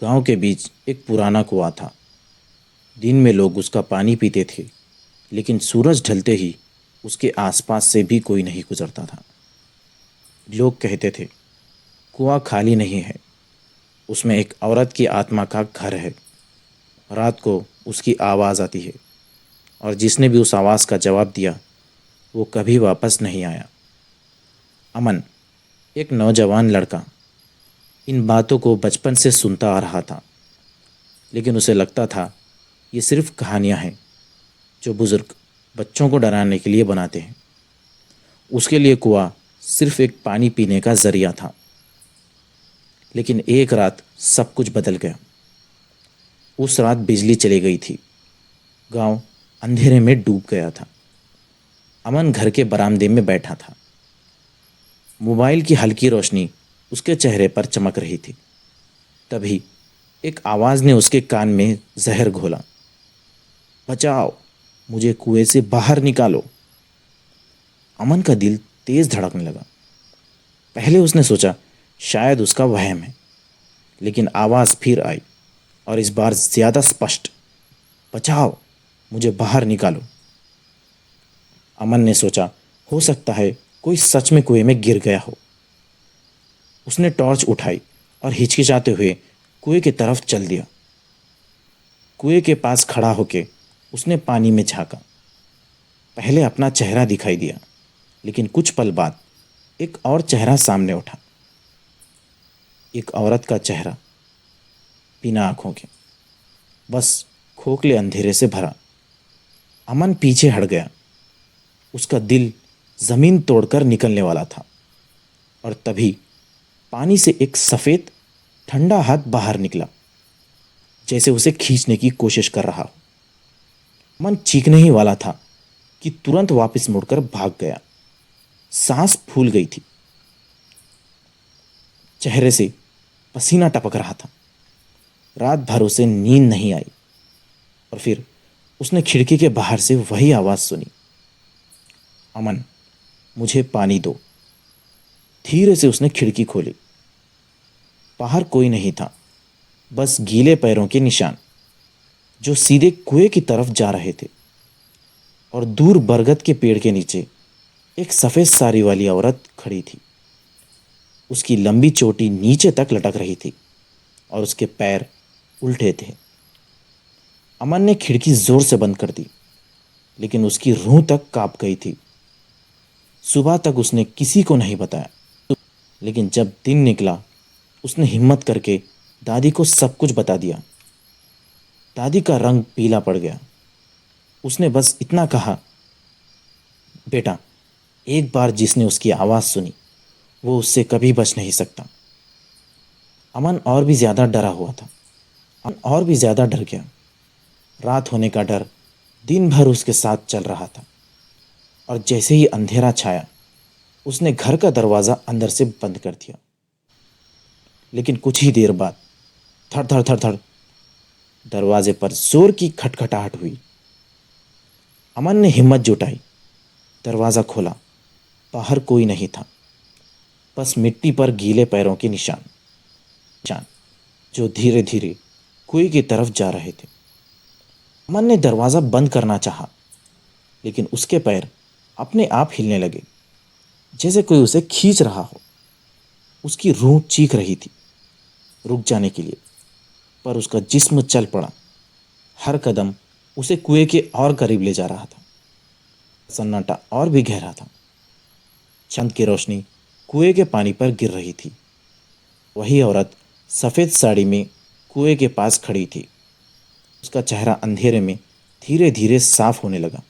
गांव के बीच एक पुराना कुआं था। दिन में लोग उसका पानी पीते थे, लेकिन सूरज ढलते ही उसके आसपास से भी कोई नहीं गुजरता था। लोग कहते थे, कुआं खाली नहीं है, उसमें एक औरत की आत्मा का घर है। रात को उसकी आवाज़ आती है, और जिसने भी उस आवाज़ का जवाब दिया वो कभी वापस नहीं आया। अमन, एक नौजवान लड़का, इन बातों को बचपन से सुनता आ रहा था, लेकिन उसे लगता था ये सिर्फ कहानियाँ हैं जो बुजुर्ग बच्चों को डराने के लिए बनाते हैं। उसके लिए कुआं सिर्फ एक पानी पीने का जरिया था। लेकिन एक रात सब कुछ बदल गया। उस रात बिजली चली गई थी। गांव अंधेरे में डूब गया था। अमन घर के बरामदे में बैठा था। मोबाइल की हल्की रोशनी उसके चेहरे पर चमक रही थी। तभी एक आवाज़ ने उसके कान में जहर घोला। बचाओ, मुझे कुएं से बाहर निकालो। अमन का दिल तेज धड़कने लगा। पहले उसने सोचा शायद उसका वहम है, लेकिन आवाज़ फिर आई, और इस बार ज़्यादा स्पष्ट। बचाओ, मुझे बाहर निकालो। अमन ने सोचा हो सकता है कोई सच में कुएं में गिर गया हो। उसने टॉर्च उठाई और हिचकिचाते हुए कुएं की तरफ चल दिया। कुएं के पास खड़ा होके उसने पानी में झांका। पहले अपना चेहरा दिखाई दिया, लेकिन कुछ पल बाद एक और चेहरा सामने उठा। एक औरत का चेहरा, बिना आंखों के, बस खोखले अंधेरे से भरा। अमन पीछे हट गया। उसका दिल जमीन तोड़कर निकलने वाला था, और तभी पानी से एक सफेद ठंडा हाथ बाहर निकला, जैसे उसे खींचने की कोशिश कर रहा हो। अमन चीखने ही वाला था कि तुरंत वापस मुड़कर भाग गया। सांस फूल गई थी। चेहरे से पसीना टपक रहा था। रात भर उसे नींद नहीं आई, और फिर उसने खिड़की के बाहर से वही आवाज़ सुनी। अमन, मुझे पानी दो। धीरे से उसने खिड़की खोली। बाहर कोई नहीं था, बस गीले पैरों के निशान जो सीधे कुएं की तरफ जा रहे थे। और दूर बरगद के पेड़ के नीचे एक सफ़ेद साड़ी वाली औरत खड़ी थी। उसकी लंबी चोटी नीचे तक लटक रही थी, और उसके पैर उल्टे थे। अमन ने खिड़की जोर से बंद कर दी, लेकिन उसकी रूह तक कांप गई थी। सुबह तक उसने किसी को नहीं बताया, लेकिन जब दिन निकला उसने हिम्मत करके दादी को सब कुछ बता दिया। दादी का रंग पीला पड़ गया। उसने बस इतना कहा, बेटा, एक बार जिसने उसकी आवाज़ सुनी वो उससे कभी बच नहीं सकता। अमन और भी ज़्यादा डरा हुआ था। अमन और भी ज़्यादा डर गया। रात होने का डर दिन भर उसके साथ चल रहा था, और जैसे ही अंधेरा छाया उसने घर का दरवाज़ा अंदर से बंद कर दिया। लेकिन कुछ ही देर बाद धड़ धड़ धड़ धड़ दरवाजे पर जोर की खटखटाहट हुई। अमन ने हिम्मत जुटाई, दरवाज़ा खोला। बाहर कोई नहीं था, बस मिट्टी पर गीले पैरों के निशान निशान जो धीरे धीरे कुएं की तरफ जा रहे थे। अमन ने दरवाज़ा बंद करना चाहा, लेकिन उसके पैर अपने आप हिलने लगे, जैसे कोई उसे खींच रहा हो। उसकी रूह चीख रही थी रुक जाने के लिए, पर उसका जिस्म चल पड़ा। हर कदम उसे कुएं के और करीब ले जा रहा था। सन्नाटा और भी गहरा था। चांद की रोशनी कुएं के पानी पर गिर रही थी। वही औरत सफ़ेद साड़ी में कुएं के पास खड़ी थी। उसका चेहरा अंधेरे में धीरे धीरे साफ होने लगा,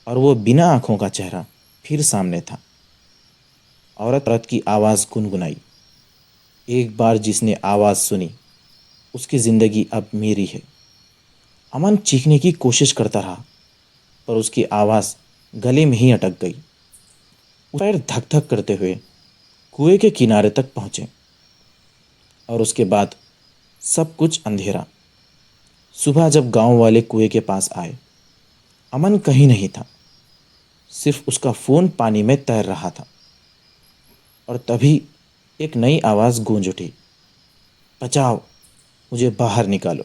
और वो बिना आंखों का चेहरा फिर सामने था। औरत की आवाज़ गुनगुनाई, एक बार जिसने आवाज़ सुनी उसकी ज़िंदगी अब मेरी है। अमन चीखने की कोशिश करता रहा, पर उसकी आवाज़ गले में ही अटक गई। पैर धक धक करते हुए कुएं के किनारे तक पहुंचे, और उसके बाद सब कुछ अंधेरा। सुबह जब गांव वाले कुएं के पास आए, अमन कहीं नहीं था। सिर्फ उसका फ़ोन पानी में तैर रहा था। और तभी एक नई आवाज़ गूंज उठी, बचाओ, मुझे बाहर निकालो।